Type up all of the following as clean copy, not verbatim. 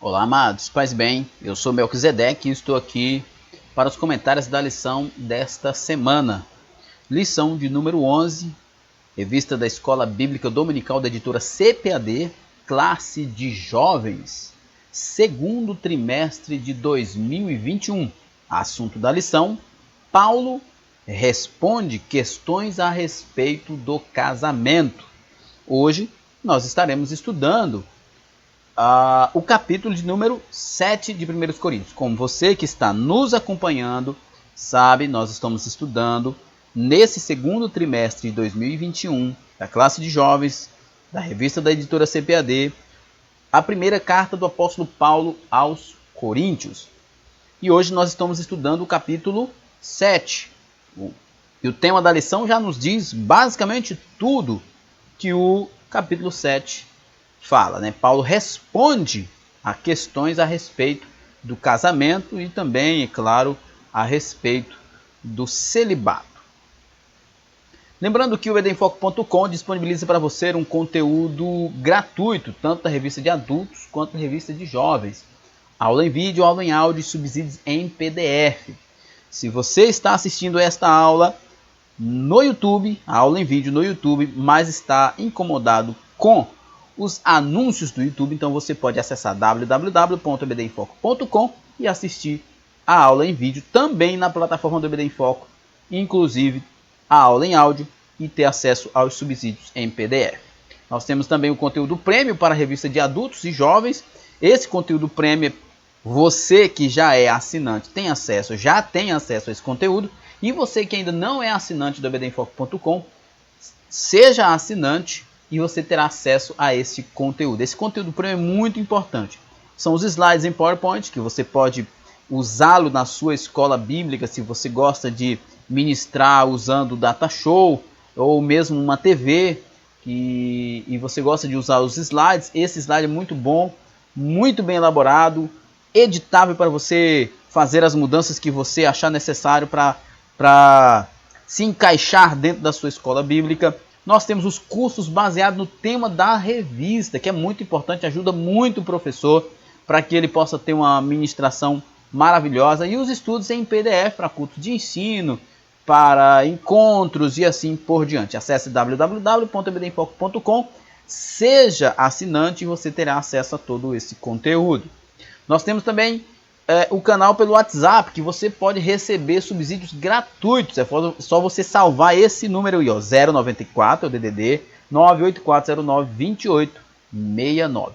Olá, amados, paz bem, eu sou Melquisedeque e estou aqui para os comentários da lição desta semana. Lição de número 11, revista da Escola Bíblica Dominical da editora CPAD, classe de jovens, segundo trimestre de 2021. Assunto da lição: Paulo responde questões a respeito do casamento. Hoje nós estaremos estudando o capítulo de número 7 de 1 Coríntios. Como você que está nos acompanhando sabe, nós estamos estudando nesse segundo trimestre de 2021 da classe de jovens da revista da editora CPAD, a primeira carta do apóstolo Paulo aos Coríntios. E hoje nós estamos estudando o capítulo 7. E o tema da lição já nos diz basicamente tudo que o capítulo 7 fala, né? Paulo responde a questões a respeito do casamento e também, é claro, a respeito do celibato. Lembrando que o edenfoco.com disponibiliza para você um conteúdo gratuito, tanto da revista de adultos quanto da revista de jovens. Aula em vídeo, aula em áudio e subsídios em PDF. Se você está assistindo esta aula no YouTube, a aula em vídeo no YouTube, mas está incomodado com os anúncios do YouTube, então você pode acessar www.ebdenfoco.com e assistir a aula em vídeo também na plataforma do EBD em Foco, inclusive a aula em áudio, e ter acesso aos subsídios em PDF. Nós temos também o conteúdo prêmio para a revista de adultos e jovens. Esse conteúdo prêmio, você que já é assinante já tem acesso a esse conteúdo, e você que ainda não é assinante do ebdenfoco.com, seja assinante e você terá acesso a esse conteúdo. Esse conteúdo prêmio é muito importante. São os slides em PowerPoint, que você pode usá-lo na sua escola bíblica, se você gosta de ministrar usando o Data Show, ou mesmo uma TV, e você gosta de usar os slides. Esse slide é muito bom, muito bem elaborado, editável para você fazer as mudanças que você achar necessário para se encaixar dentro da sua escola bíblica. Nós temos os cursos baseados no tema da revista, que é muito importante, ajuda muito o professor para que ele possa ter uma ministração maravilhosa. E os estudos em PDF para cultos de ensino, para encontros e assim por diante. Acesse www.ebdenfoco.com, seja assinante e você terá acesso a todo esse conteúdo. Nós temos também o canal pelo WhatsApp, que você pode receber subsídios gratuitos. É só você salvar esse número aí, ó, 094, é o DDD 984092869.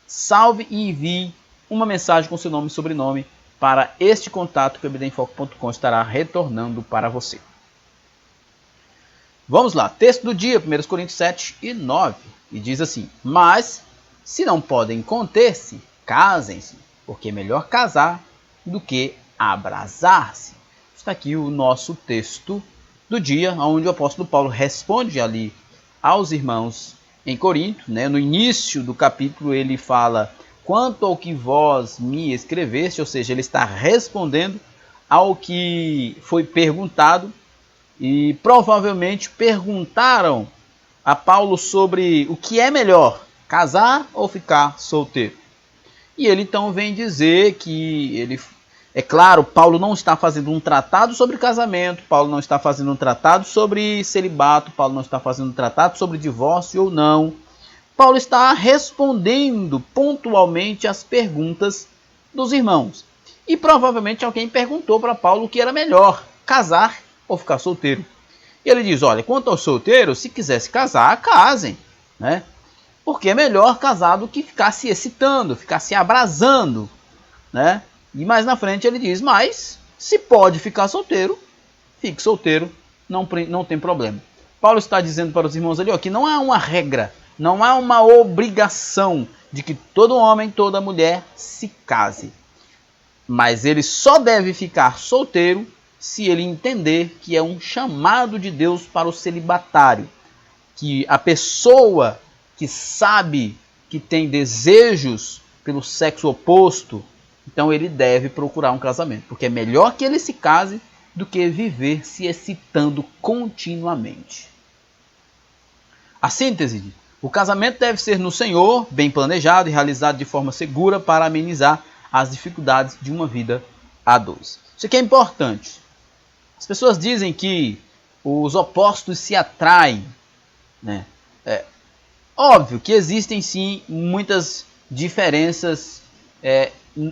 Salve e envie uma mensagem com seu nome e sobrenome para este contato que o ebdenfoco.com estará retornando para você. Vamos lá, texto do dia, 1 Coríntios 7 e 9, e diz assim: mas, se não podem conter-se, casem-se, porque é melhor casar do que abrasar-se. Está aqui o nosso texto do dia, onde o apóstolo Paulo responde ali aos irmãos em Corinto, né? No início do capítulo ele fala: quanto ao que vós me escreveste, ou seja, ele está respondendo ao que foi perguntado, e provavelmente perguntaram a Paulo sobre o que é melhor, casar ou ficar solteiro. E ele então vem dizer que é claro, Paulo não está fazendo um tratado sobre casamento, Paulo não está fazendo um tratado sobre celibato, Paulo não está fazendo um tratado sobre divórcio ou não. Paulo está respondendo pontualmente as perguntas dos irmãos. E provavelmente alguém perguntou para Paulo o que era melhor, casar ou ficar solteiro. E ele diz: olha, quanto aos solteiros, se quiser se casar, casem, né? Porque é melhor casar do que ficar se excitando, ficar se abrasando, né? E mais na frente ele diz: mas se pode ficar solteiro, fique solteiro, não tem problema. Paulo está dizendo para os irmãos ali, ó, que não há uma regra, não há uma obrigação de que todo homem, toda mulher se case. Mas ele só deve ficar solteiro se ele entender que é um chamado de Deus para o celibatário. Que a pessoa que sabe que tem desejos pelo sexo oposto, então ele deve procurar um casamento. Porque é melhor que ele se case do que viver se excitando continuamente. A síntese O casamento deve ser no Senhor, bem planejado e realizado de forma segura para amenizar as dificuldades de uma vida a dois. Isso aqui é importante. As pessoas dizem que os opostos se atraem, né? É óbvio que existem sim muitas diferenças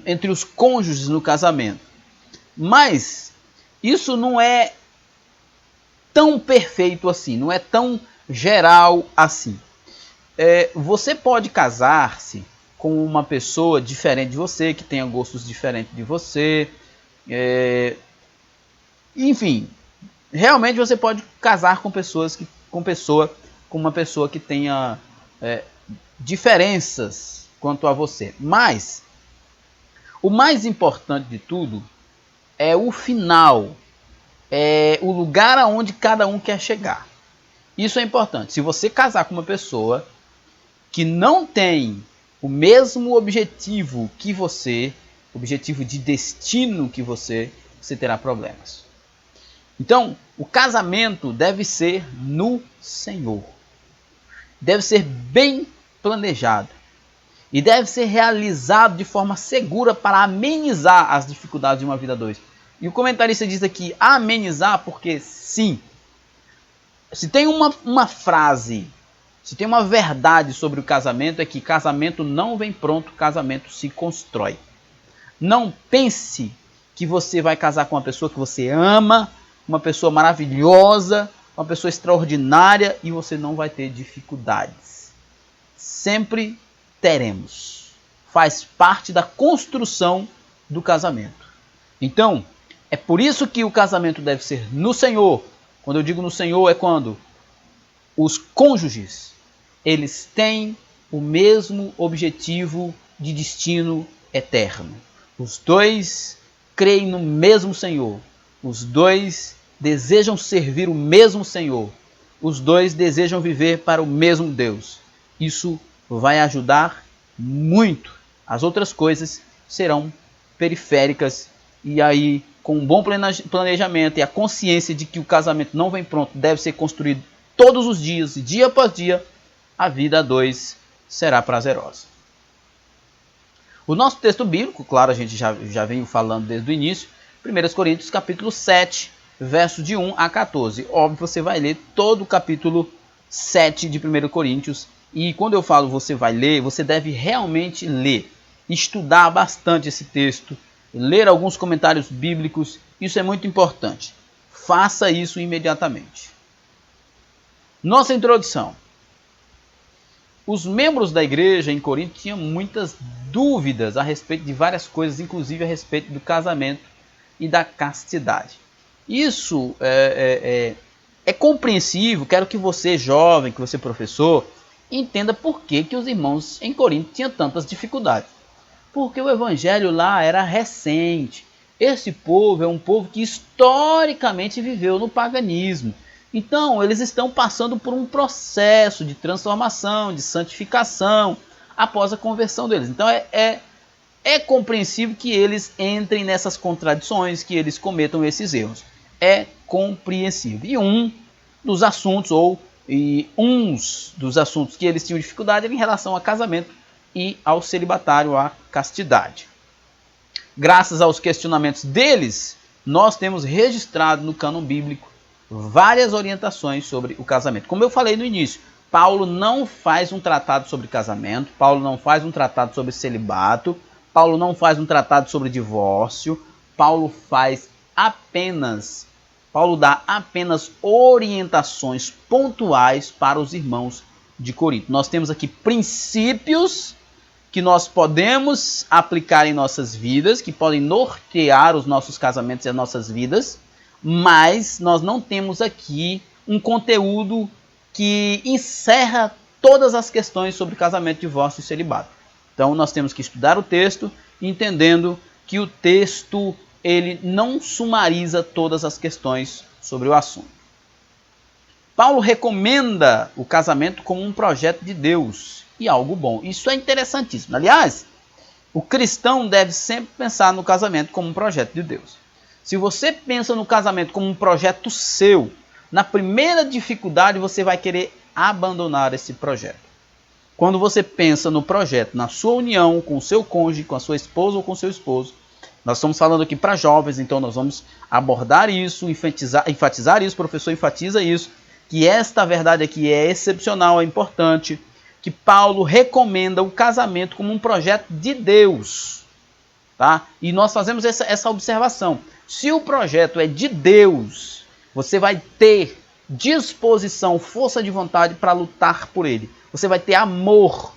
entre os cônjuges no casamento, mas isso não é tão perfeito assim, não é tão geral assim. Você pode casar-se com uma pessoa diferente de você, que tenha gostos diferentes de você, enfim, realmente você pode casar com uma pessoa que tenha diferenças quanto a você. Mas o mais importante de tudo é o final, é o lugar aonde cada um quer chegar. Isso é importante. Se você casar com uma pessoa que não tem o mesmo objetivo que você, objetivo de destino que você terá problemas. Então, o casamento deve ser no Senhor. Deve ser bem planejado. E deve ser realizado de forma segura para amenizar as dificuldades de uma vida a dois. E o comentarista diz aqui, amenizar, porque sim. Se tem uma frase, se tem uma verdade sobre o casamento, é que casamento não vem pronto, casamento se constrói. Não pense que você vai casar com uma pessoa que você ama, uma pessoa maravilhosa, uma pessoa extraordinária e você não vai ter dificuldades. Sempre teremos. Faz parte da construção do casamento. Então, é por isso que o casamento deve ser no Senhor. Quando eu digo no Senhor, é quando os cônjuges, eles têm o mesmo objetivo de destino eterno. Os dois creem no mesmo Senhor. Os dois desejam servir o mesmo Senhor. Os dois desejam viver para o mesmo Deus. Isso vai ajudar muito. As outras coisas serão periféricas. E aí, com um bom planejamento e a consciência de que o casamento não vem pronto, deve ser construído todos os dias, dia após dia, a vida a dois será prazerosa. O nosso texto bíblico, claro, a gente já vem falando desde o início, 1 Coríntios capítulo 7, versos de 1 a 14. Óbvio, você vai ler todo o capítulo 7 de 1 Coríntios. E quando eu falo você vai ler, você deve realmente ler, estudar bastante esse texto, ler alguns comentários bíblicos. Isso é muito importante. Faça isso imediatamente. Nossa introdução. Os membros da igreja em Corinto tinham muitas dúvidas a respeito de várias coisas, inclusive a respeito do casamento e da castidade. Isso é compreensível. Quero que você, jovem, que você, professor, entenda por que os irmãos em Corinto tinham tantas dificuldades. Porque o evangelho lá era recente. Esse povo é um povo que historicamente viveu no paganismo. Então, eles estão passando por um processo de transformação, de santificação, após a conversão deles. Então, é compreensível que eles entrem nessas contradições, que eles cometam esses erros. É compreensível. E uns dos assuntos que eles tinham dificuldade era em relação ao casamento e ao celibatário, à castidade. Graças aos questionamentos deles, nós temos registrado no cânon bíblico várias orientações sobre o casamento. Como eu falei no início, Paulo não faz um tratado sobre casamento, Paulo não faz um tratado sobre celibato, Paulo não faz um tratado sobre divórcio, Paulo dá apenas orientações pontuais para os irmãos de Corinto. Nós temos aqui princípios que nós podemos aplicar em nossas vidas, que podem nortear os nossos casamentos e as nossas vidas, mas nós não temos aqui um conteúdo que encerra todas as questões sobre casamento, divórcio e celibato. Então nós temos que estudar o texto, entendendo que o texto ele não sumariza todas as questões sobre o assunto. Paulo recomenda o casamento como um projeto de Deus e algo bom. Isso é interessantíssimo. Aliás, o cristão deve sempre pensar no casamento como um projeto de Deus. Se você pensa no casamento como um projeto seu, na primeira dificuldade você vai querer abandonar esse projeto. quando você pensa no projeto, na sua união com o seu cônjuge, com a sua esposa ou com o seu esposo, nós estamos falando aqui para jovens, então nós vamos abordar isso, enfatizar isso, o professor enfatiza isso, que esta verdade aqui é excepcional, é importante, que Paulo recomenda o casamento como um projeto de Deus. Tá? E nós fazemos essa observação. Se o projeto é de Deus, você vai ter disposição, força de vontade para lutar por ele. Você vai ter amor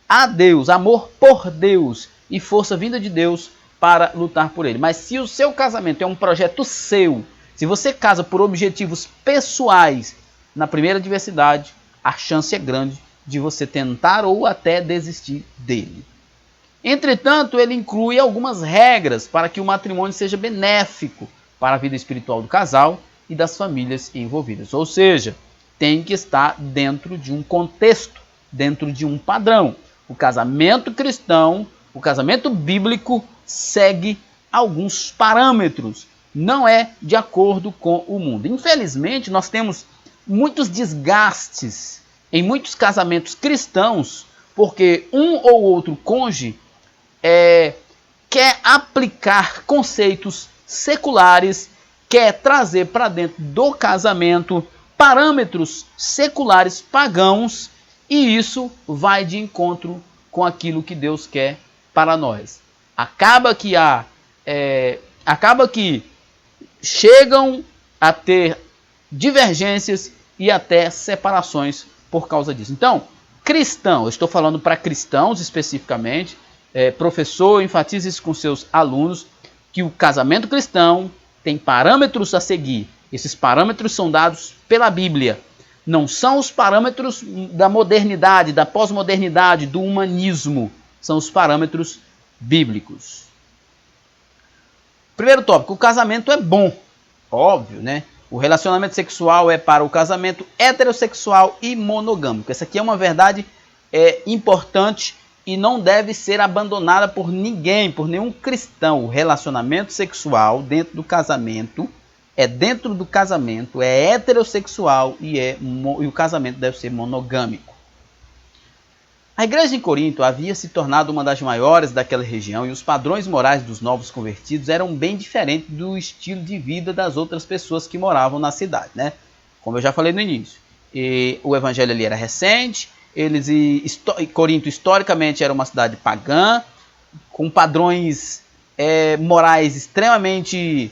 a Deus, amor por Deus e força vinda de Deus para lutar por ele. Mas se o seu casamento é um projeto seu, se você casa por objetivos pessoais, na primeira adversidade, a chance é grande de você tentar ou até desistir dele. Entretanto, ele inclui algumas regras para que o matrimônio seja benéfico para a vida espiritual do casal e das famílias envolvidas. Ou seja, tem que estar dentro de um contexto, dentro de um padrão. O casamento cristão, o casamento bíblico, segue alguns parâmetros. Não é de acordo com o mundo. Infelizmente, nós temos muitos desgastes em muitos casamentos cristãos, porque um ou outro cônjuge quer aplicar conceitos seculares, quer trazer para dentro do casamento parâmetros seculares pagãos, e isso vai de encontro com aquilo que Deus quer para nós. Acaba que chegam a ter divergências e até separações por causa disso. Então, cristão, eu estou falando para cristãos especificamente, professor, enfatize isso com seus alunos, que o casamento cristão tem parâmetros a seguir. Esses parâmetros são dados pela Bíblia. Não são os parâmetros da modernidade, da pós-modernidade, do humanismo. São os parâmetros bíblicos. Primeiro tópico, o casamento é bom. Óbvio, né? O relacionamento sexual é para o casamento heterossexual e monogâmico. Essa aqui é uma verdade importante e não deve ser abandonada por ninguém, por nenhum cristão. O relacionamento sexual dentro do casamento é heterossexual e o casamento deve ser monogâmico. A igreja em Corinto havia se tornado uma das maiores daquela região e os padrões morais dos novos convertidos eram bem diferentes do estilo de vida das outras pessoas que moravam na cidade, né? Como eu já falei no início. O evangelho ali era recente, Corinto historicamente era uma cidade pagã, com padrões morais extremamente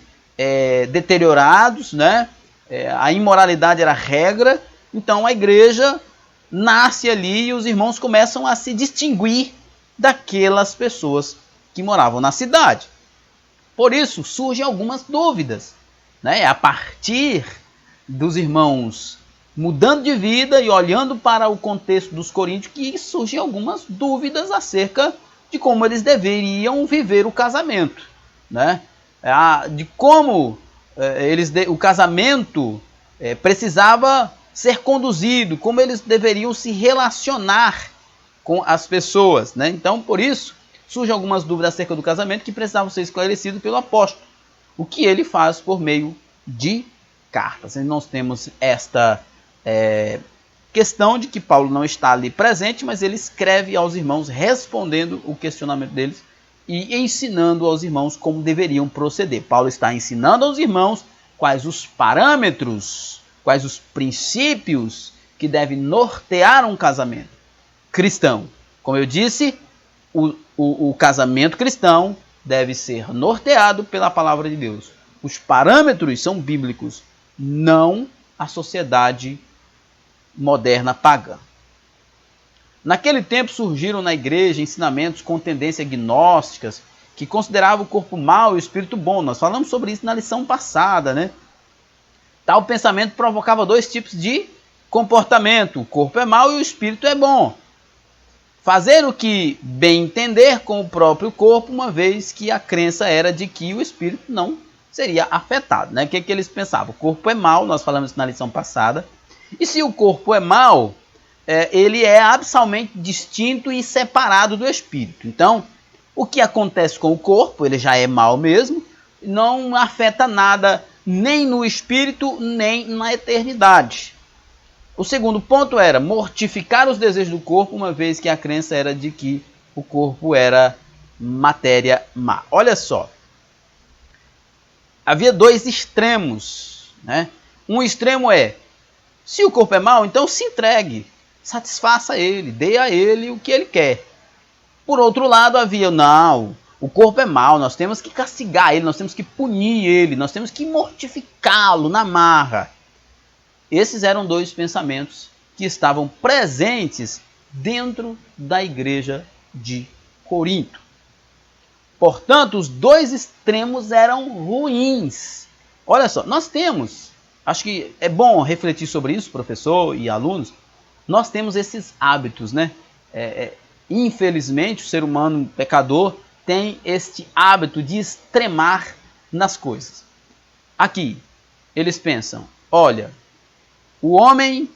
deteriorados, né? A imoralidade era regra, então a igreja nasce ali e os irmãos começam a se distinguir daquelas pessoas que moravam na cidade. Por isso surgem algumas dúvidas, né? A partir dos irmãos mudando de vida e olhando para o contexto dos coríntios que surgem algumas dúvidas acerca de como eles deveriam viver o casamento, né? De como o casamento precisava ser conduzido, como eles deveriam se relacionar com as pessoas, né? Então, por isso, surgem algumas dúvidas acerca do casamento que precisavam ser esclarecidas pelo apóstolo, o que ele faz por meio de cartas. E nós temos esta questão de que Paulo não está ali presente, mas ele escreve aos irmãos respondendo o questionamento deles e ensinando aos irmãos como deveriam proceder. Paulo está ensinando aos irmãos quais os parâmetros, quais os princípios que devem nortear um casamento cristão. Como eu disse, o casamento cristão deve ser norteado pela palavra de Deus. Os parâmetros são bíblicos, não a sociedade moderna pagã. Naquele tempo surgiram na igreja ensinamentos com tendências gnósticas que consideravam o corpo mau e o espírito bom. Nós falamos sobre isso na lição passada, né? Tal pensamento provocava dois tipos de comportamento. O corpo é mau e o espírito é bom. Fazer o que bem entender com o próprio corpo, uma vez que a crença era de que o espírito não seria afetado, né? O que eles pensavam? O corpo é mau, nós falamos isso na lição passada. E se o corpo é mau, ele é absolutamente distinto e separado do espírito. Então, o que acontece com o corpo, ele já é mau mesmo, não afeta nada nem no espírito, nem na eternidade. O segundo ponto era mortificar os desejos do corpo, uma vez que a crença era de que o corpo era matéria má. Olha só, havia dois extremos, né? Um extremo é, se o corpo é mau, então se entregue, satisfaça ele, dê a ele o que ele quer. Por outro lado, havia, não, o corpo é mau, nós temos que castigar ele, nós temos que punir ele, nós temos que mortificá-lo na marra. Esses eram dois pensamentos que estavam presentes dentro da igreja de Corinto. Portanto, os dois extremos eram ruins. Olha só, nós temos, acho que é bom refletir sobre isso, professor e alunos, nós temos esses hábitos, né? Infelizmente, o ser humano pecador tem este hábito de extremar nas coisas. Aqui, eles pensam, olha, o homem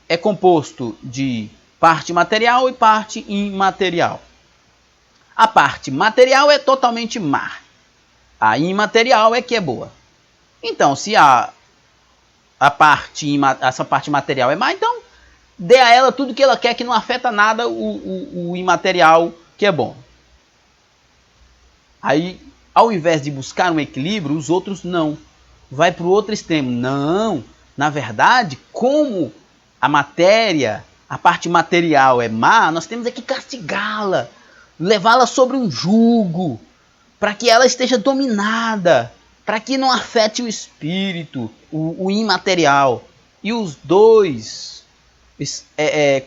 é composto de parte material e parte imaterial. A parte material é totalmente má. A imaterial é que é boa. Então, se essa parte material é má, então dê a ela tudo que ela quer, que não afeta nada o imaterial que é bom. Aí, ao invés de buscar um equilíbrio, os outros não. Vai para o outro extremo. Não, na verdade, como a matéria, a parte material é má, nós temos que castigá-la, levá-la sobre um jugo, para que ela esteja dominada, para que não afete o espírito, o imaterial. E os dois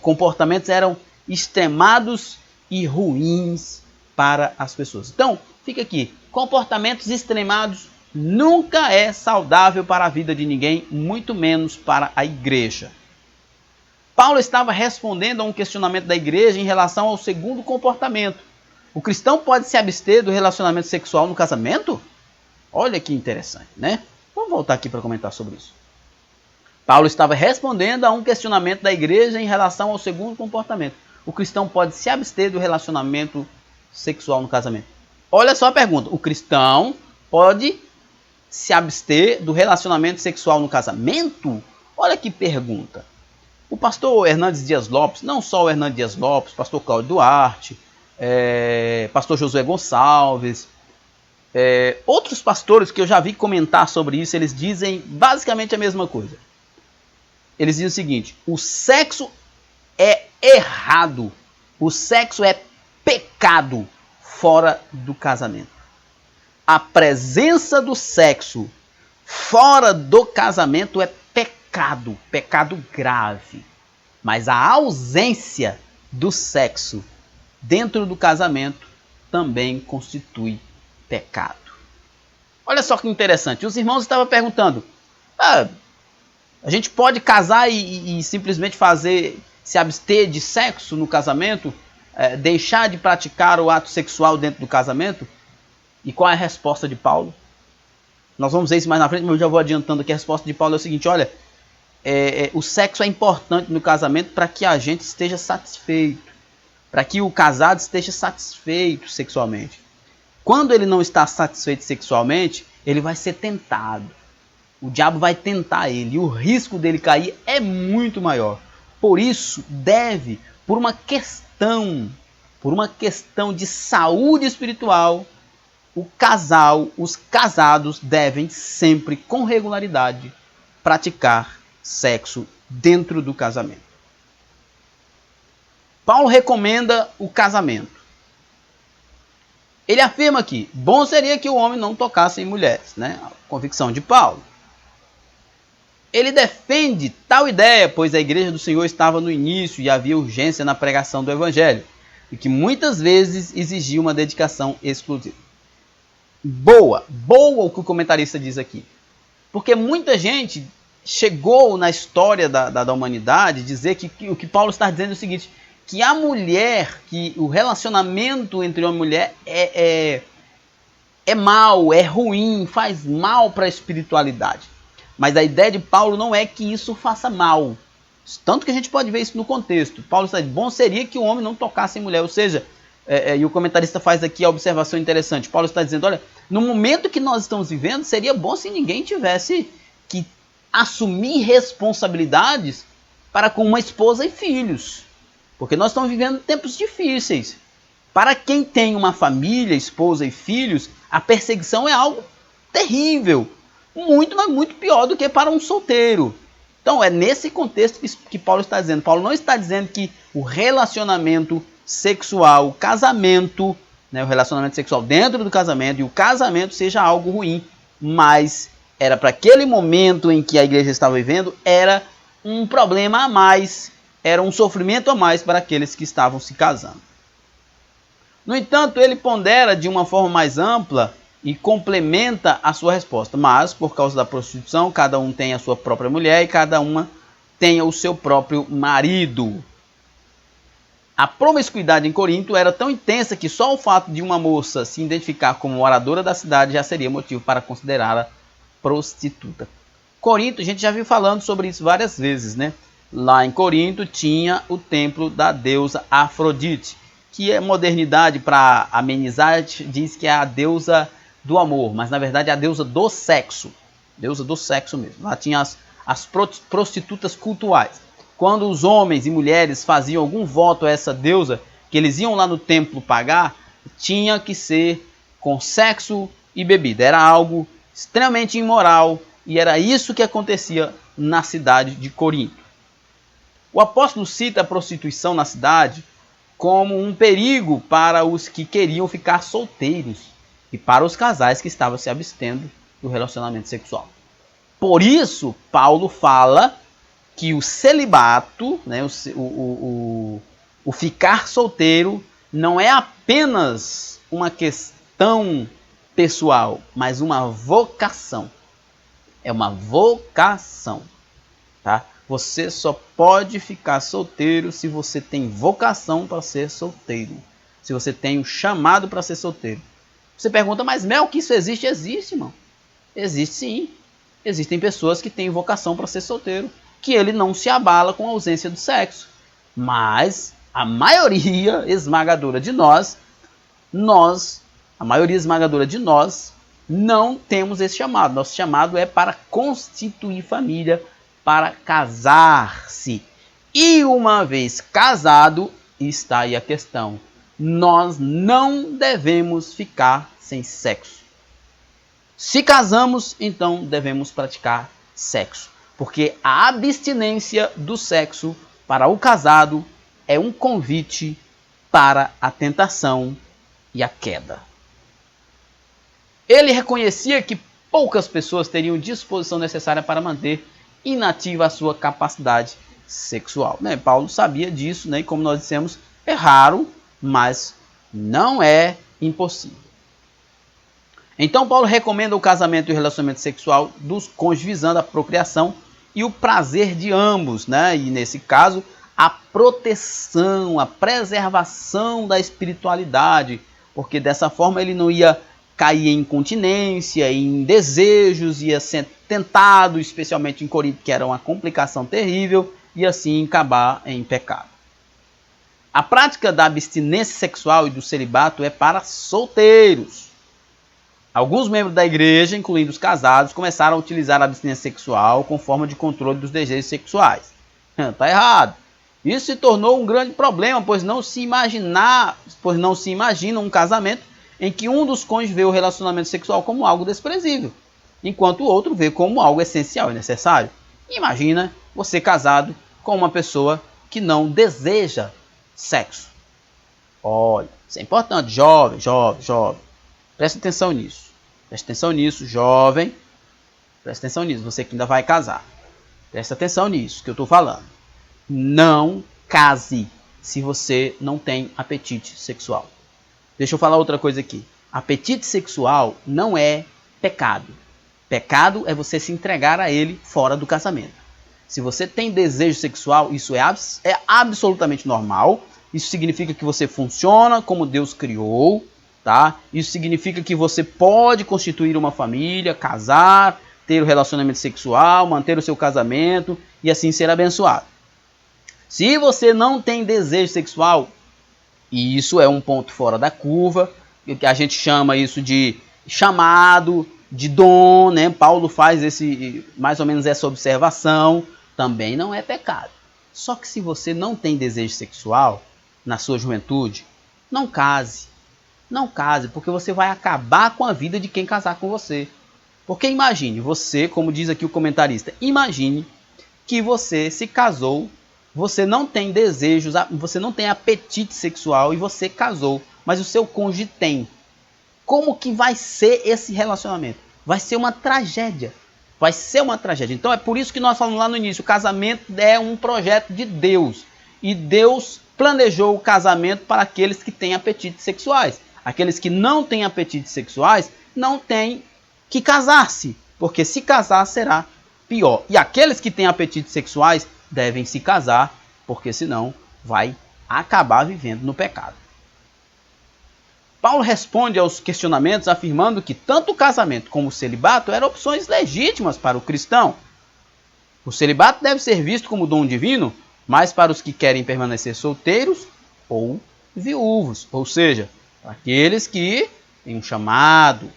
comportamentos eram extremados e ruins para as pessoas. Então, fica aqui, comportamentos extremados nunca é saudável para a vida de ninguém, muito menos para a igreja. Paulo estava respondendo a um questionamento da igreja em relação ao segundo comportamento. O cristão pode se abster do relacionamento sexual no casamento? Olha que interessante, né? Vamos voltar aqui para comentar sobre isso. Paulo estava respondendo a um questionamento da igreja em relação ao segundo comportamento. O cristão pode se abster do relacionamento sexual no casamento. Olha só a pergunta. O cristão pode se abster do relacionamento sexual no casamento? Olha que pergunta. O pastor Hernandes Dias Lopes, não só o Hernandes Dias Lopes, pastor Cláudio Duarte, pastor Josué Gonçalves, outros pastores que eu já vi comentar sobre isso, eles dizem basicamente a mesma coisa. Eles dizem o seguinte: o sexo é errado, o sexo é pecado fora do casamento. A presença do sexo fora do casamento é pecado, pecado grave. Mas a ausência do sexo dentro do casamento também constitui pecado. Olha só que interessante, os irmãos estavam perguntando, a gente pode casar e simplesmente se abster de sexo no casamento, deixar de praticar o ato sexual dentro do casamento? E qual é a resposta de Paulo? Nós vamos ver isso mais na frente, mas eu já vou adiantando aqui. A resposta de Paulo é o seguinte, olha, o sexo é importante no casamento para que a gente esteja satisfeito, para que o casado esteja satisfeito sexualmente. Quando ele não está satisfeito sexualmente, ele vai ser tentado. O diabo vai tentar ele e o risco dele cair é muito maior. Por isso, por uma questão de saúde espiritual, os casados devem sempre, com regularidade, praticar sexo dentro do casamento. Paulo recomenda o casamento. Ele afirma que bom seria que o homem não tocasse em mulheres, né? A convicção de Paulo. Ele defende tal ideia, pois a igreja do Senhor estava no início e havia urgência na pregação do evangelho, e que muitas vezes exigia uma dedicação exclusiva. Boa o que o comentarista diz aqui. Porque muita gente chegou na história da humanidade dizer que o que Paulo está dizendo é o seguinte, que a mulher, que o relacionamento entre homem e mulher é mau, é ruim, faz mal para a espiritualidade. Mas a ideia de Paulo não é que isso faça mal. Tanto que a gente pode ver isso no contexto. Paulo está dizendo, bom seria que o homem não tocasse em mulher. Ou seja, e o comentarista faz aqui a observação interessante. Paulo está dizendo, olha, no momento que nós estamos vivendo, seria bom se ninguém tivesse que assumir responsabilidades para com uma esposa e filhos. Porque nós estamos vivendo tempos difíceis. Para quem tem uma família, esposa e filhos, a perseguição é algo terrível. Muito, mas muito pior do que para um solteiro. Então é nesse contexto que Paulo está dizendo. Paulo não está dizendo que o relacionamento sexual, o casamento, né, o relacionamento sexual dentro do casamento e o casamento seja algo ruim. Mas era para aquele momento em que a igreja estava vivendo, era um problema a mais, era um sofrimento a mais para aqueles que estavam se casando. No entanto, ele pondera de uma forma mais ampla e complementa a sua resposta. Mas, por causa da prostituição, cada um tem a sua própria mulher e cada uma tem o seu próprio marido. A promiscuidade em Corinto era tão intensa que só o fato de uma moça se identificar como moradora da cidade já seria motivo para considerá-la prostituta. Corinto, a gente já viu falando sobre isso várias vezes, né? Lá em Corinto tinha o templo da deusa Afrodite, que é modernidade para amenizar, diz que é a deusa do amor, mas na verdade é a deusa do sexo. Deusa do sexo mesmo. Lá tinha as prostitutas cultuais. Quando os homens e mulheres faziam algum voto a essa deusa, que eles iam lá no templo pagar, tinha que ser com sexo e bebida. Era algo extremamente imoral e era isso que acontecia na cidade de Corinto. O apóstolo cita a prostituição na cidade como um perigo para os que queriam ficar solteiros e para os casais que estavam se abstendo do relacionamento sexual. Por isso, Paulo fala que o celibato, né, o ficar solteiro, não é apenas uma questão pessoal, mas uma vocação. É uma vocação, tá? Você só pode ficar solteiro se você tem vocação para ser solteiro. Se você tem o chamado para ser solteiro. Você pergunta, mas Mel, que isso existe? Existe, irmão. Existe sim. Existem pessoas que têm vocação para ser solteiro, que ele não se abala com a ausência do sexo. Mas a maioria esmagadora de nós, a maioria esmagadora de nós, não temos esse chamado. Nosso chamado é para constituir família, para casar-se. E uma vez casado, está aí a questão. Nós não devemos ficar sem sexo. Se casamos, então devemos praticar sexo. Porque a abstinência do sexo para o casado é um convite para a tentação e a queda. Ele reconhecia que poucas pessoas teriam disposição necessária para manter inativa a sua capacidade sexual. Paulo sabia disso, e como nós dissemos, é raro, mas não é impossível. Então Paulo recomenda o casamento e o relacionamento sexual dos cônjuges visando a procriação e o prazer de ambos, e nesse caso a proteção, a preservação da espiritualidade, porque dessa forma ele não ia cair em incontinência, em desejos, ia ser tentado, especialmente em Corinto, que era uma complicação terrível, e assim acabar em pecado. A prática da abstinência sexual e do celibato é para solteiros. Alguns membros da igreja, incluindo os casados, começaram a utilizar a abstinência sexual como forma de controle dos desejos sexuais. Está errado. Isso se tornou um grande problema, pois não se imagina um casamento em que um dos cônjuges vê o relacionamento sexual como algo desprezível, enquanto o outro vê como algo essencial e necessário. Imagina você casado com uma pessoa que não deseja sexo. Olha, isso é importante. Jovem. Presta atenção nisso. Presta atenção nisso, jovem. Presta atenção nisso, você que ainda vai casar. Presta atenção nisso que eu estou falando. Não case se você não tem apetite sexual. Deixa eu falar outra coisa aqui. Apetite sexual não é pecado. Pecado é você se entregar a ele fora do casamento. Se você tem desejo sexual, isso é absolutamente normal. Isso significa que você funciona como Deus criou, tá? Isso significa que você pode constituir uma família, casar, ter um relacionamento sexual, manter o seu casamento e assim ser abençoado. Se você não tem desejo sexual, e isso é um ponto fora da curva, que a gente chama isso de chamado, de dom, Paulo faz mais ou menos essa observação, também não é pecado. Só que se você não tem desejo sexual na sua juventude, não case. Não case, porque você vai acabar com a vida de quem casar com você. Porque imagine, você, como diz aqui o comentarista, imagine que você se casou, você não tem desejos, você não tem apetite sexual e você casou, mas o seu cônjuge tem. Como que vai ser esse relacionamento? Vai ser uma tragédia. Vai ser uma tragédia. Então é por isso que nós falamos lá no início, o casamento é um projeto de Deus. E Deus planejou o casamento para aqueles que têm apetites sexuais. Aqueles que não têm apetites sexuais não têm que casar-se, porque se casar será pior. E aqueles que têm apetites sexuais devem se casar, porque senão vai acabar vivendo no pecado. Paulo responde aos questionamentos afirmando que tanto o casamento como o celibato eram opções legítimas para o cristão. O celibato deve ser visto como dom divino, mas para os que querem permanecer solteiros ou viúvos, ou seja, para aqueles que têm um chamado,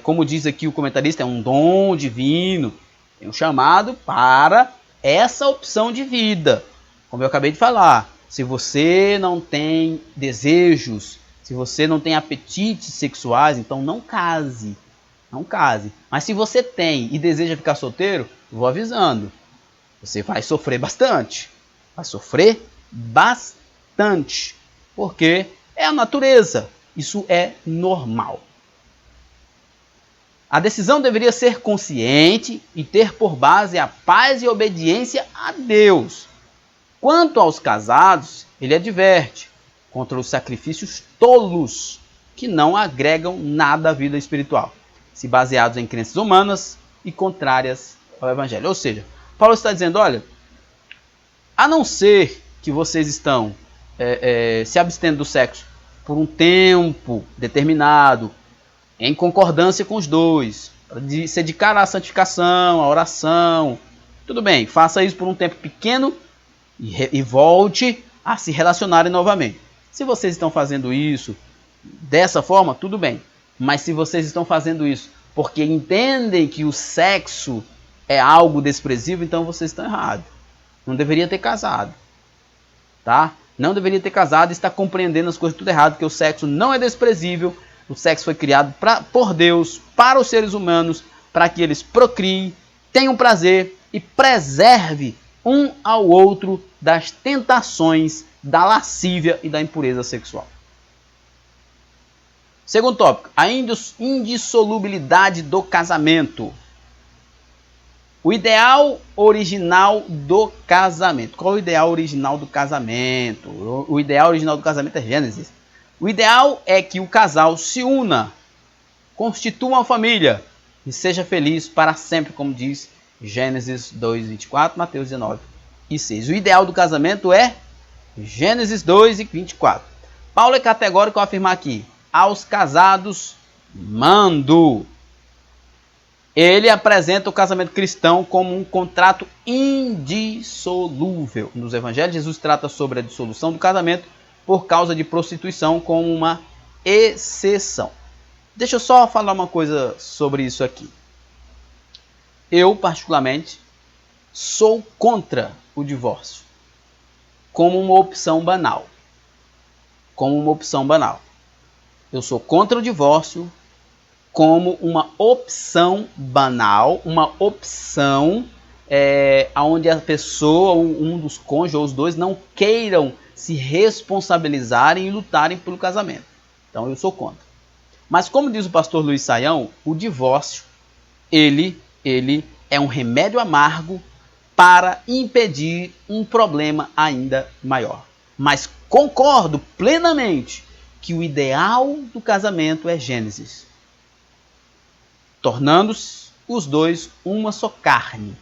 como diz aqui o comentarista, é um dom divino, tem um chamado para essa opção de vida. Como eu acabei de falar, se você não tem desejos, se você não tem apetites sexuais, então não case. Não case. Mas se você tem e deseja ficar solteiro, vou avisando. Você vai sofrer bastante. Vai sofrer bastante. Porque é a natureza. Isso é normal. A decisão deveria ser consciente e ter por base a paz e obediência a Deus. Quanto aos casados, ele adverte contra os sacrifícios tolos que não agregam nada à vida espiritual, se baseados em crenças humanas e contrárias ao Evangelho. Ou seja, Paulo está dizendo, olha, a não ser que vocês estão se abstendo do sexo por um tempo determinado, em concordância com os dois, para se dedicar à santificação, à oração, tudo bem, faça isso por um tempo pequeno e volte a se relacionarem novamente. Se vocês estão fazendo isso dessa forma, tudo bem. Mas se vocês estão fazendo isso porque entendem que o sexo é algo desprezível, então vocês estão errados. Não deveria ter casado. Tá? Não deveria ter casado e está compreendendo as coisas tudo errado, porque o sexo não é desprezível. O sexo foi criado por Deus, para os seres humanos, para que eles procriem, tenham prazer e preserve um ao outro das tentações, da lascívia e da impureza sexual. Segundo tópico, a indissolubilidade do casamento. O ideal original do casamento. Qual é o ideal original do casamento? O ideal original do casamento é Gênesis. O ideal é que o casal se una, constitua uma família e seja feliz para sempre, como diz Gênesis 2:24, Mateus 19:6. O ideal do casamento é Gênesis 2:24. Paulo é categórico ao afirmar aqui, aos casados mando. Ele apresenta o casamento cristão como um contrato indissolúvel. Nos evangelhos, Jesus trata sobre a dissolução do casamento por causa de prostituição como uma exceção. Deixa eu só falar uma coisa sobre isso aqui. Eu, particularmente, sou contra o divórcio como uma opção banal. Como uma opção banal. Eu sou contra o divórcio como uma opção banal, uma opção onde a pessoa, um dos cônjuges ou os dois, não queiram se responsabilizarem e lutarem pelo casamento. Então eu sou contra. Mas como diz o pastor Luiz Saião, o divórcio, ele é um remédio amargo para impedir um problema ainda maior. Mas concordo plenamente que o ideal do casamento é Gênesis, tornando-se os dois uma só carne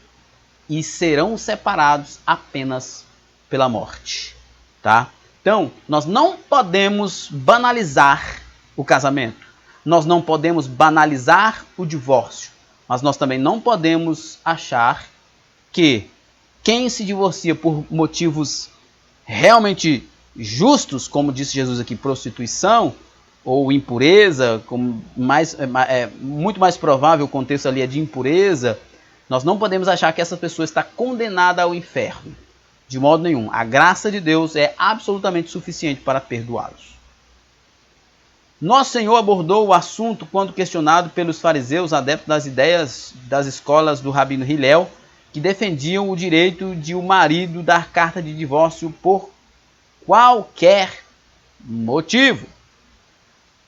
e serão separados apenas pela morte. Tá? Então, nós não podemos banalizar o casamento, nós não podemos banalizar o divórcio, mas nós também não podemos achar que quem se divorcia por motivos realmente justos, como disse Jesus aqui, prostituição ou impureza, muito mais provável o contexto ali é de impureza, nós não podemos achar que essa pessoa está condenada ao inferno. De modo nenhum. A graça de Deus é absolutamente suficiente para perdoá-los. Nosso Senhor abordou o assunto quando questionado pelos fariseus adeptos das ideias das escolas do Rabino Hillel, que defendiam o direito de o marido dar carta de divórcio por qualquer motivo.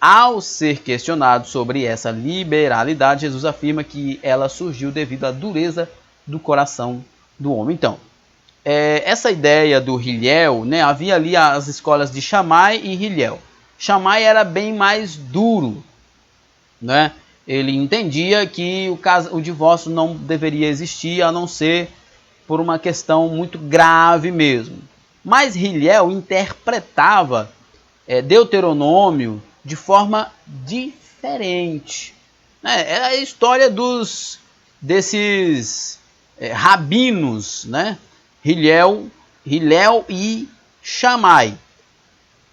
Ao ser questionado sobre essa liberalidade, Jesus afirma que ela surgiu devido à dureza do coração do homem. Então, essa ideia do Hillel, né, havia ali as escolas de Shammai e Hillel. Shammai era bem mais duro, né? Ele entendia que o divórcio não deveria existir, a não ser por uma questão muito grave mesmo. Mas Hillel interpretava Deuteronômio de forma diferente. É a história desses rabinos, né? Hillel e Shammai.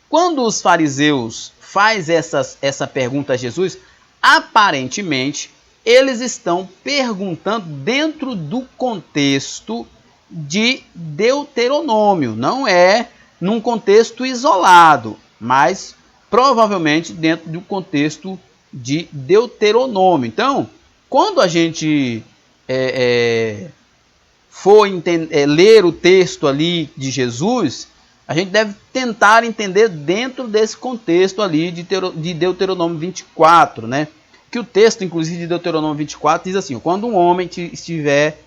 Quando os fariseus fazem essa pergunta a Jesus, aparentemente eles estão perguntando dentro do contexto de Deuteronômio. Não é num contexto isolado, mas provavelmente dentro do contexto de Deuteronômio. Então, quando a gente for ler o texto ali de Jesus, a gente deve tentar entender dentro desse contexto ali de Deuteronômio 24, né? Que o texto, inclusive, de Deuteronômio 24 diz assim: quando um homem estiver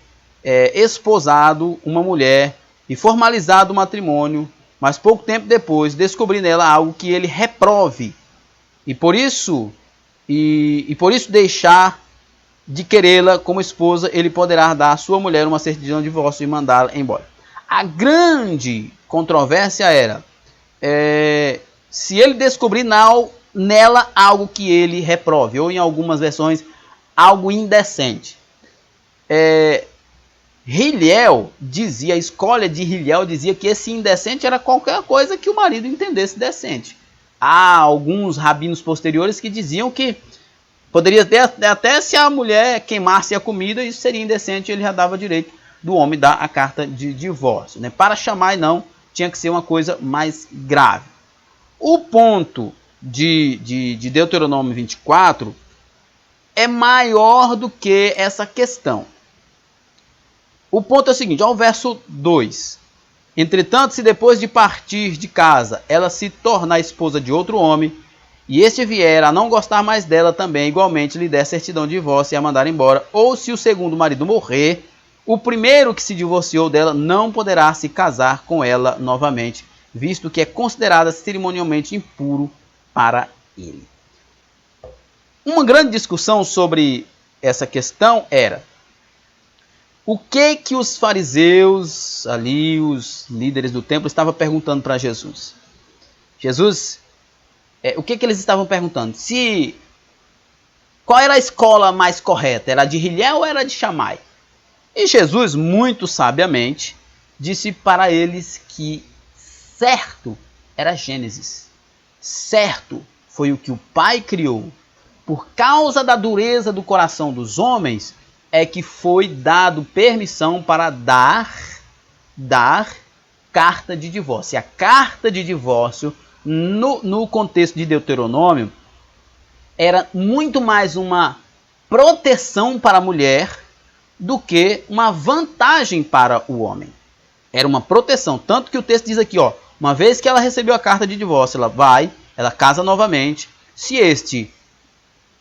esposado uma mulher e formalizado o matrimônio, mas pouco tempo depois descobrir nela algo que ele reprove, e por isso deixar de querê-la como esposa, ele poderá dar à sua mulher uma certidão de divórcio e mandá-la embora. A grande controvérsia era se ele descobrir nela algo que ele reprove, ou em algumas versões, algo indecente. Hillel dizia, a escola de Hillel dizia que esse indecente era qualquer coisa que o marido entendesse decente. Há alguns rabinos posteriores que diziam que poderia ter até se a mulher queimasse a comida, isso seria indecente, ele já dava direito do homem dar a carta de divórcio, né? Para Shammai não, tinha que ser uma coisa mais grave. O ponto de Deuteronômio 24 é maior do que essa questão. O ponto é o seguinte, ao verso 2. Entretanto, se depois de partir de casa, ela se tornar esposa de outro homem, e este vier a não gostar mais dela também, igualmente lhe der certidão de divórcio e a mandar embora, ou se o segundo marido morrer, o primeiro que se divorciou dela não poderá se casar com ela novamente, visto que é considerada cerimonialmente impuro para ele. Uma grande discussão sobre essa questão era: o que os fariseus, ali, os líderes do templo, estavam perguntando para Jesus? O que eles estavam perguntando? Qual era a escola mais correta? Era a de Hillel ou era a de Shammai? E Jesus, muito sabiamente, disse para eles que certo era Gênesis. Certo foi o que o Pai criou. Por causa da dureza do coração dos homens, é que foi dado permissão para dar carta de divórcio. E a carta de divórcio, no contexto de Deuteronômio, era muito mais uma proteção para a mulher do que uma vantagem para o homem. Era uma proteção. Tanto que o texto diz aqui, uma vez que ela recebeu a carta de divórcio, ela casa novamente. Se este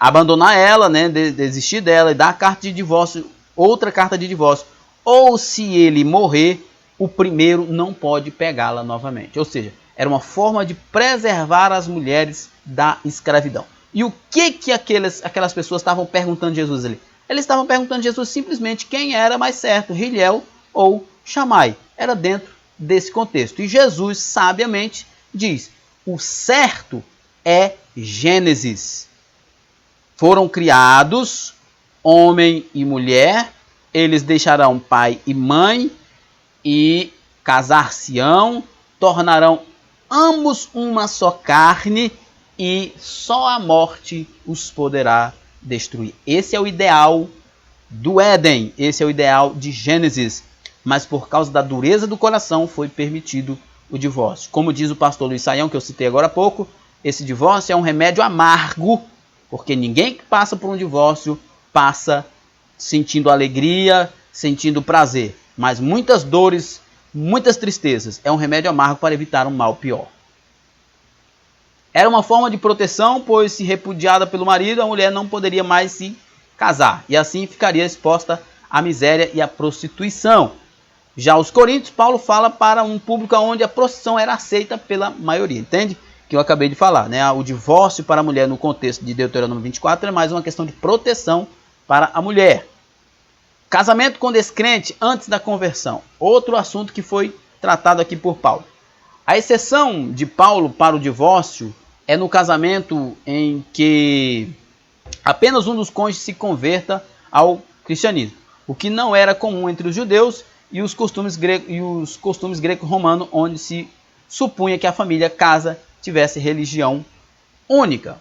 abandonar ela, né, desistir dela e dar a carta de divórcio, outra carta de divórcio, ou se ele morrer, o primeiro não pode pegá-la novamente. Ou seja, era uma forma de preservar as mulheres da escravidão. E o que aquelas pessoas estavam perguntando a Jesus ali? Eles estavam perguntando a Jesus simplesmente quem era mais certo, Hillel ou Shammai. Era dentro desse contexto. E Jesus, sabiamente, diz: o certo é Gênesis. Foram criados homem e mulher, eles deixarão pai e mãe e casar-se-ão, tornarão ambos uma só carne e só a morte os poderá destruir. Esse é o ideal do Éden, esse é o ideal de Gênesis. mas por causa da dureza do coração foi permitido o divórcio. Como diz o pastor Luiz Saião, que eu citei agora há pouco, esse divórcio é um remédio amargo, porque ninguém que passa por um divórcio passa sentindo alegria, sentindo prazer, mas muitas dores, muitas tristezas. É um remédio amargo para evitar um mal pior. Era uma forma de proteção, pois se repudiada pelo marido, a mulher não poderia mais se casar, e assim ficaria exposta à miséria e à prostituição. Já os coríntios, Paulo fala para um público onde a prostituição era aceita pela maioria, entende? Que eu acabei de falar, né? O divórcio para a mulher no contexto de Deuteronômio 24 é mais uma questão de proteção para a mulher. Casamento com descrente antes da conversão, outro assunto que foi tratado aqui por Paulo. A exceção de Paulo para o divórcio é no casamento em que apenas um dos cônjuges se converta ao cristianismo, o que não era comum entre os judeus e os costumes greco-romanos, onde se supunha que a família casa tivesse religião única.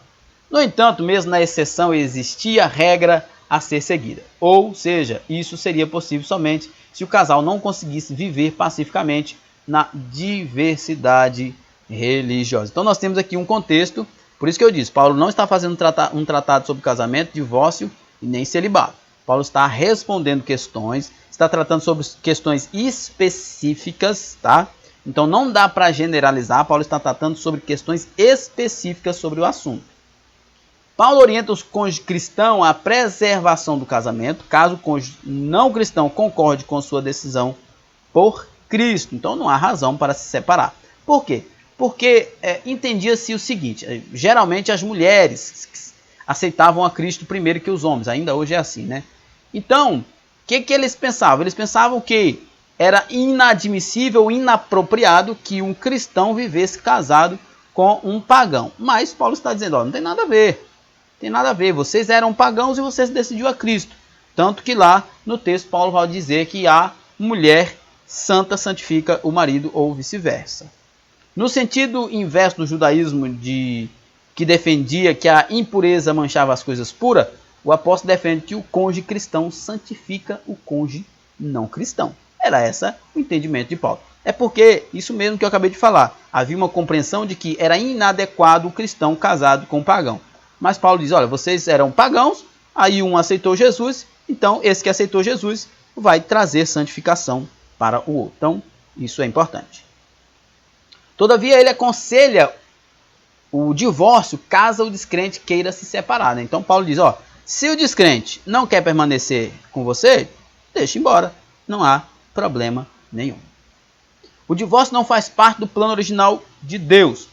No entanto, mesmo na exceção existia regra a ser seguida, ou seja, isso seria possível somente se o casal não conseguisse viver pacificamente na diversidade religiosa. Então nós temos aqui um contexto, por isso que eu disse, Paulo não está fazendo um tratado sobre casamento, divórcio e nem celibato. Paulo está respondendo questões, está tratando sobre questões específicas, tá? Então não dá para generalizar, Paulo está tratando sobre questões específicas sobre o assunto. Paulo orienta os cônjuges cristãos à preservação do casamento, caso o cônjuge não cristão concorde com sua decisão por Cristo. Então não há razão para se separar. Por quê? Porque entendia-se o seguinte, geralmente as mulheres aceitavam a Cristo primeiro que os homens, ainda hoje é assim, né? Então, o que eles pensavam? Eles pensavam que era inadmissível, inapropriado que um cristão vivesse casado com um pagão. Mas Paulo está dizendo, ó, não tem nada a ver. Tem nada a ver, vocês eram pagãos e vocês decidiram a Cristo. Tanto que lá no texto Paulo vai dizer que a mulher santa santifica o marido ou vice-versa. No sentido inverso do judaísmo que defendia que a impureza manchava as coisas puras, o apóstolo defende que o cônjuge cristão santifica o cônjuge não cristão. Era esse o entendimento de Paulo. É porque, isso mesmo que eu acabei de falar, havia uma compreensão de que era inadequado o cristão casado com o pagão. Mas Paulo diz, olha, vocês eram pagãos, aí um aceitou Jesus, então esse que aceitou Jesus vai trazer santificação para o outro. Então, isso é importante. Todavia, ele aconselha o divórcio caso o descrente queira se separar, né? Então, Paulo diz, ó, se o descrente não quer permanecer com você, deixa embora, não há problema nenhum. O divórcio não faz parte do plano original de Deus.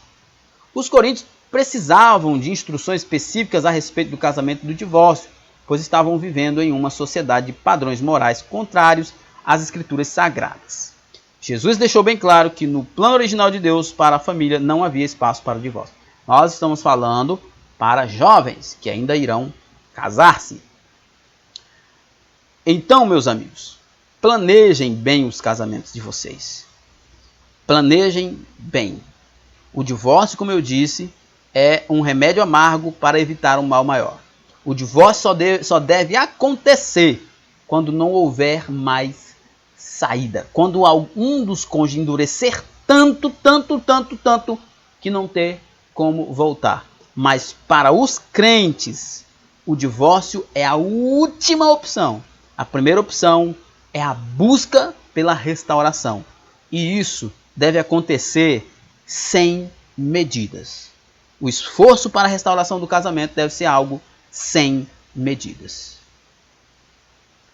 Os coríntios precisavam de instruções específicas a respeito do casamento e do divórcio, pois estavam vivendo em uma sociedade de padrões morais contrários às escrituras sagradas. Jesus deixou bem claro que no plano original de Deus para a família não havia espaço para o divórcio. Nós estamos falando para jovens que ainda irão casar-se. Então, meus amigos, planejem bem os casamentos de vocês. Planejem bem. O divórcio, como eu disse, é um remédio amargo para evitar um mal maior. O divórcio só deve acontecer quando não houver mais saída. Quando algum dos cônjuges endurecer tanto, que não ter como voltar. Mas para os crentes, o divórcio é a última opção. A primeira opção é a busca pela restauração. E isso deve acontecer sem medidas. O esforço para a restauração do casamento deve ser algo sem medidas.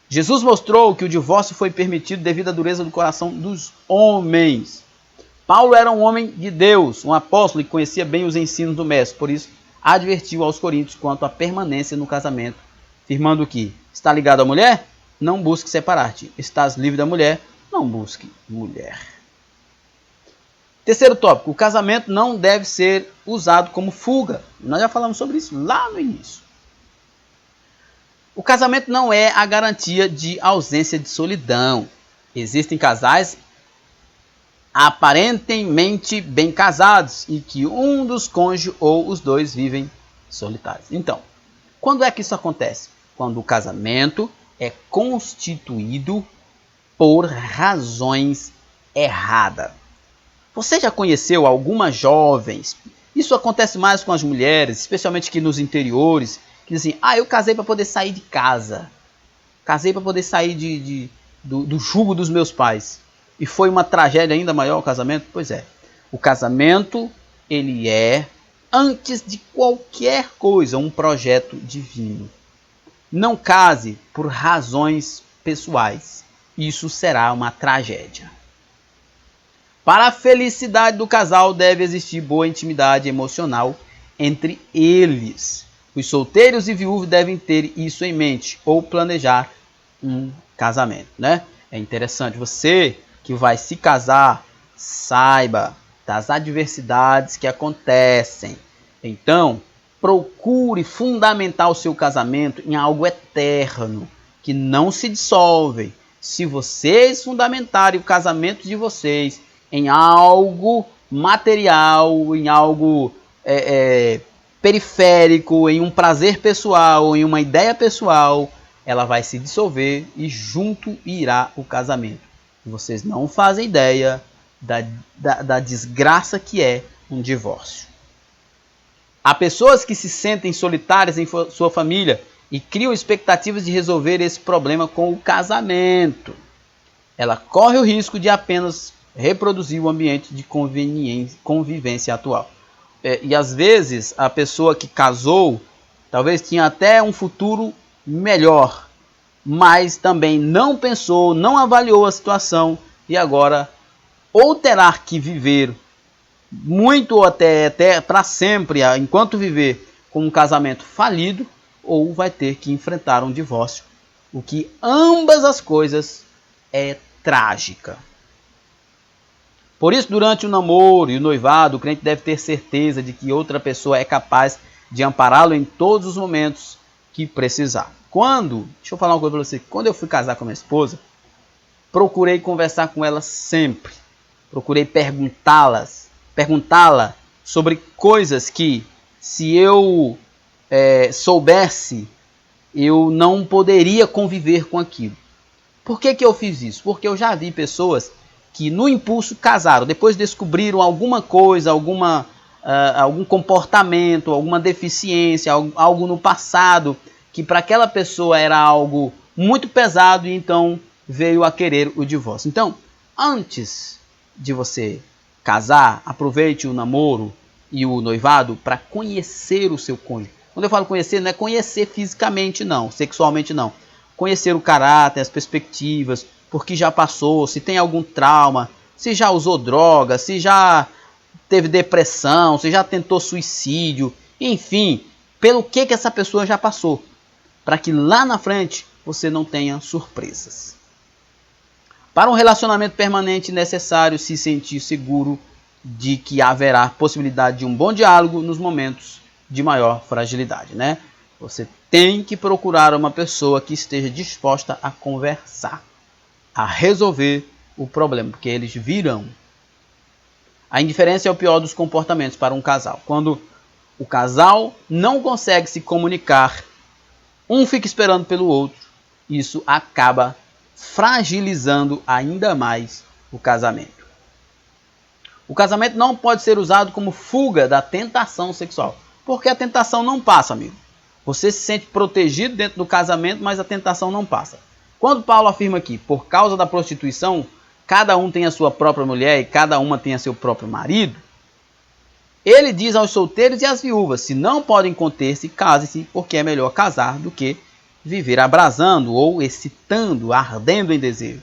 Jesus mostrou que o divórcio foi permitido devido à dureza do coração dos homens. Paulo era um homem de Deus, um apóstolo que conhecia bem os ensinos do mestre, por isso advertiu aos coríntios quanto à permanência no casamento, afirmando que está ligado à mulher? Não busque separar-te. Estás livre da mulher? Não busque mulher. Terceiro tópico, o casamento não deve ser usado como fuga. Nós já falamos sobre isso lá no início. O casamento não é a garantia de ausência de solidão. Existem casais aparentemente bem casados e que um dos cônjuges ou os dois vivem solitários. Então, quando é que isso acontece? Quando o casamento é constituído por razões erradas. Você já conheceu algumas jovens? Isso acontece mais com as mulheres, especialmente aqui nos interiores, que dizem assim, eu casei para poder sair de casa. Casei para poder sair do jugo dos meus pais. E foi uma tragédia ainda maior o casamento? Pois é. O casamento, ele é, antes de qualquer coisa, um projeto divino. Não case por razões pessoais. Isso será uma tragédia. Para a felicidade do casal deve existir boa intimidade emocional entre eles. Os solteiros e viúvos devem ter isso em mente ou planejar um casamento, né? É interessante, você que vai se casar, saiba das adversidades que acontecem. Então, procure fundamentar o seu casamento em algo eterno, que não se dissolve. Se vocês fundamentarem o casamento de vocês em algo material, em algo periférico, em um prazer pessoal, em uma ideia pessoal, ela vai se dissolver e junto irá o casamento. Vocês não fazem ideia da desgraça que é um divórcio. Há pessoas que se sentem solitárias em sua família e criam expectativas de resolver esse problema com o casamento. Ela corre o risco de apenas reproduzir o ambiente de convivência atual. E às vezes a pessoa que casou talvez tinha até um futuro melhor, mas também não pensou, não avaliou a situação e agora ou terá que viver muito ou até para sempre, enquanto viver com um casamento falido, ou vai ter que enfrentar um divórcio, o que ambas as coisas é trágica. Por isso, durante o namoro e o noivado, o crente deve ter certeza de que outra pessoa é capaz de ampará-lo em todos os momentos que precisar. Deixa eu falar uma coisa para você, quando eu fui casar com a minha esposa, procurei conversar com ela sempre. Procurei perguntá-la sobre coisas que, se eu soubesse, eu não poderia conviver com aquilo. Por que eu fiz isso? Porque eu já vi pessoas que no impulso casaram, depois descobriram alguma coisa, algum comportamento, alguma deficiência, algo no passado, que para aquela pessoa era algo muito pesado e então veio a querer o divórcio. Então, antes de você casar, aproveite o namoro e o noivado para conhecer o seu cônjuge. Quando eu falo conhecer, não é conhecer fisicamente não, sexualmente não. Conhecer o caráter, as perspectivas, por que já passou, se tem algum trauma, se já usou droga, se já teve depressão, se já tentou suicídio, enfim, pelo que essa pessoa já passou, para que lá na frente você não tenha surpresas. Para um relacionamento permanente é necessário se sentir seguro de que haverá possibilidade de um bom diálogo nos momentos de maior fragilidade, né? Você tem que procurar uma pessoa que esteja disposta a conversar, a resolver o problema, porque eles virão. A indiferença é o pior dos comportamentos para um casal. Quando o casal não consegue se comunicar, um fica esperando pelo outro, isso acaba fragilizando ainda mais o casamento. O casamento não pode ser usado como fuga da tentação sexual, porque a tentação não passa, amigo. Você se sente protegido dentro do casamento, mas a tentação não passa. Quando Paulo afirma aqui, por causa da prostituição, cada um tem a sua própria mulher e cada uma tem a seu próprio marido, ele diz aos solteiros e às viúvas, se não podem conter-se, case-se, porque é melhor casar do que viver abrasando ou excitando, ardendo em desejo.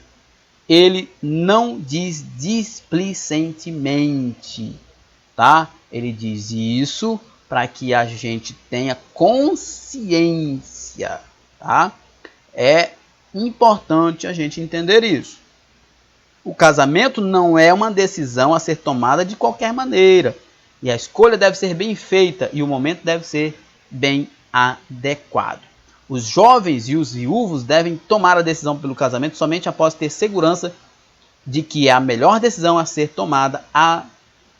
Ele não diz displicentemente, tá? Ele diz isso para que a gente tenha consciência, tá? É importante a gente entender isso. O casamento não é uma decisão a ser tomada de qualquer maneira. E a escolha deve ser bem feita e o momento deve ser bem adequado. Os jovens e os viúvos devem tomar a decisão pelo casamento somente após ter segurança de que é a melhor decisão a ser tomada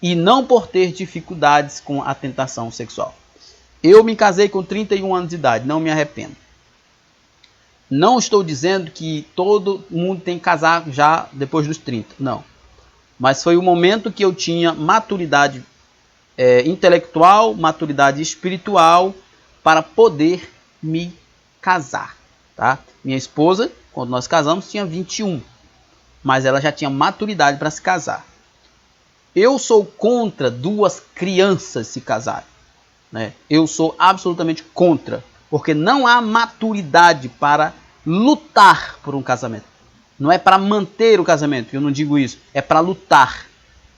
e não por ter dificuldades com a tentação sexual. Eu me casei com 31 anos de idade, não me arrependo. Não estou dizendo que todo mundo tem que casar já depois dos 30, não. Mas foi o momento que eu tinha maturidade intelectual, maturidade espiritual para poder me casar. Tá? Minha esposa, quando nós casamos, tinha 21, mas ela já tinha maturidade para se casar. Eu sou contra duas crianças se casarem. Né? Eu sou absolutamente contra, porque não há maturidade para lutar por um casamento. Não é para manter o casamento, eu não digo isso, é para lutar,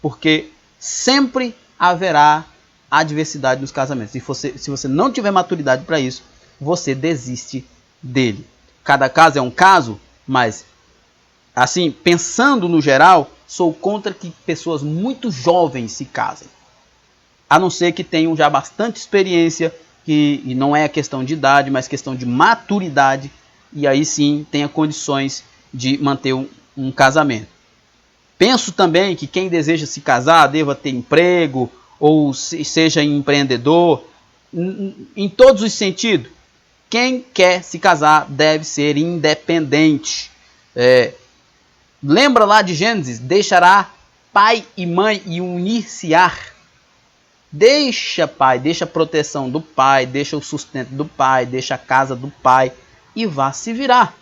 porque sempre haverá adversidade nos casamentos. Se você não tiver maturidade para isso, você desiste dele. Cada caso é um caso, mas assim, pensando no geral, sou contra que pessoas muito jovens se casem. A não ser que tenham já bastante experiência, e não é questão de idade, mas questão de maturidade, e aí sim tenha condições de manter um casamento. Penso também que quem deseja se casar deva ter emprego, ou seja empreendedor, em todos os sentidos. Quem quer se casar deve ser independente. Lembra lá de Gênesis? Deixará pai e mãe e unir-se-á. Deixa pai, deixa a proteção do pai, deixa o sustento do pai, deixa a casa do pai e vá se virar.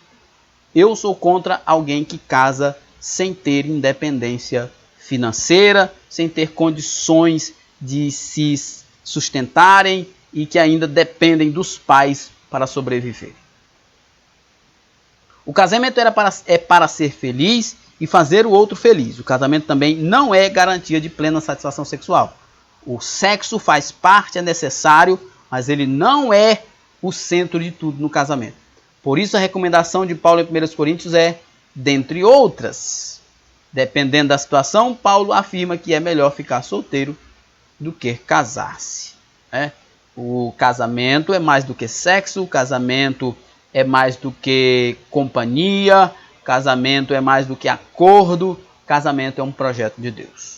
Eu sou contra alguém que casa sem ter independência financeira, sem ter condições de se sustentarem e que ainda dependem dos pais para sobreviver. O casamento é para ser feliz e fazer o outro feliz. O casamento também não é garantia de plena satisfação sexual. O sexo faz parte, é necessário, mas ele não é o centro de tudo no casamento. Por isso a recomendação de Paulo em 1 Coríntios é, dentre outras, dependendo da situação, Paulo afirma que é melhor ficar solteiro do que casar-se. O casamento é mais do que sexo, o casamento é mais do que companhia, casamento é mais do que acordo, casamento é um projeto de Deus.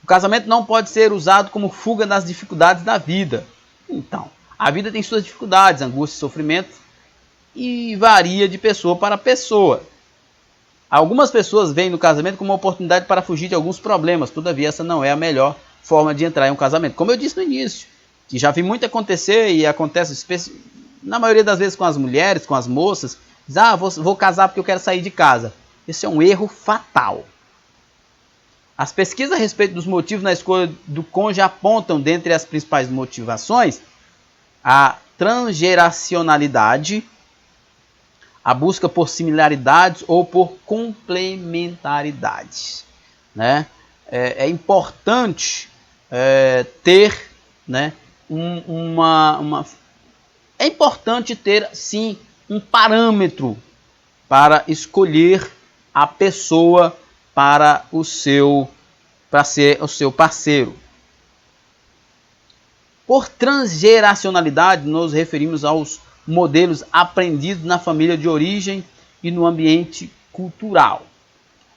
O casamento não pode ser usado como fuga das dificuldades da vida. Então, a vida tem suas dificuldades, angústias, sofrimentos e varia de pessoa para pessoa. Algumas pessoas veem no casamento como uma oportunidade para fugir de alguns problemas, todavia essa não é a melhor forma de entrar em um casamento. Como eu disse no início, que já vi muito acontecer e acontece na maioria das vezes com as mulheres, com as moças, diz, vou casar porque eu quero sair de casa. Esse é um erro fatal. As pesquisas a respeito dos motivos na escolha do cônjuge apontam, dentre as principais motivações, a transgeracionalidade, a busca por similaridades ou por complementaridades. Né? É importante ter, né, é importante ter, sim, um parâmetro para escolher a pessoa para ser o seu parceiro. Por transgeracionalidade, nos referimos aos modelos aprendidos na família de origem e no ambiente cultural.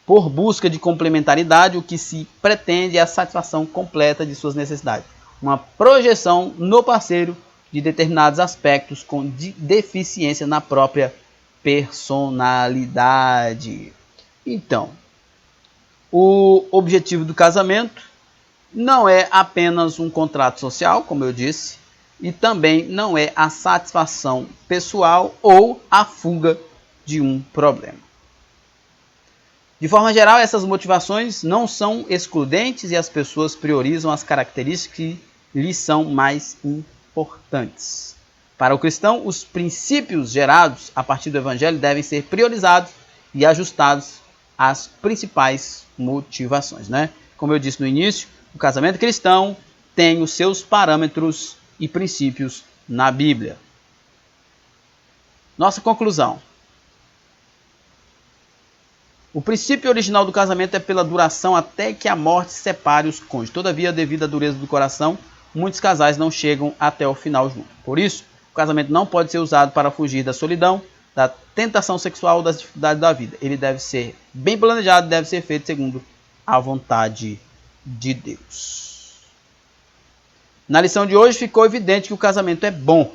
Por busca de complementaridade, o que se pretende é a satisfação completa de suas necessidades. Uma projeção no parceiro de determinados aspectos com deficiência na própria personalidade. Então, o objetivo do casamento não é apenas um contrato social, como eu disse, e também não é a satisfação pessoal ou a fuga de um problema. De forma geral, essas motivações não são excludentes e as pessoas priorizam as características que lhes são mais importantes. Para o cristão, os princípios gerados a partir do Evangelho devem ser priorizados e ajustados às principais motivações. Né? Como eu disse no início, o casamento cristão tem os seus parâmetros e princípios na Bíblia. Nossa conclusão. O princípio original do casamento é pela duração até que a morte separe os cônjuges. Todavia, devido à dureza do coração, muitos casais não chegam até o final juntos. Por isso, o casamento não pode ser usado para fugir da solidão, da tentação sexual ou das dificuldades da vida. Ele deve ser bem planejado, deve ser feito segundo a vontade de Deus. Na lição de hoje ficou evidente que o casamento é bom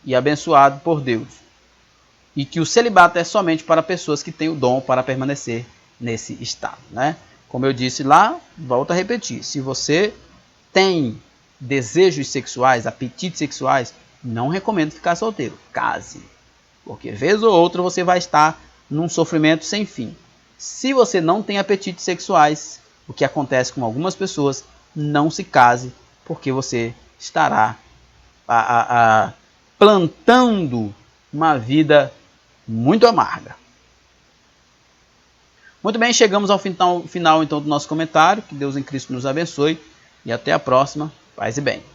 e abençoado por Deus. e que o celibato é somente para pessoas que têm o dom para permanecer nesse estado, né? Como eu disse lá, volto a repetir, se você tem desejos sexuais, apetites sexuais, não recomendo ficar solteiro, case, porque vez ou outra você vai estar num sofrimento sem fim. Se você não tem apetites sexuais, o que acontece com algumas pessoas, não se case, porque você estará plantando uma vida muito amarga. Muito bem, chegamos ao final então do nosso comentário. Que Deus em Cristo nos abençoe e até a próxima. Paz e bem.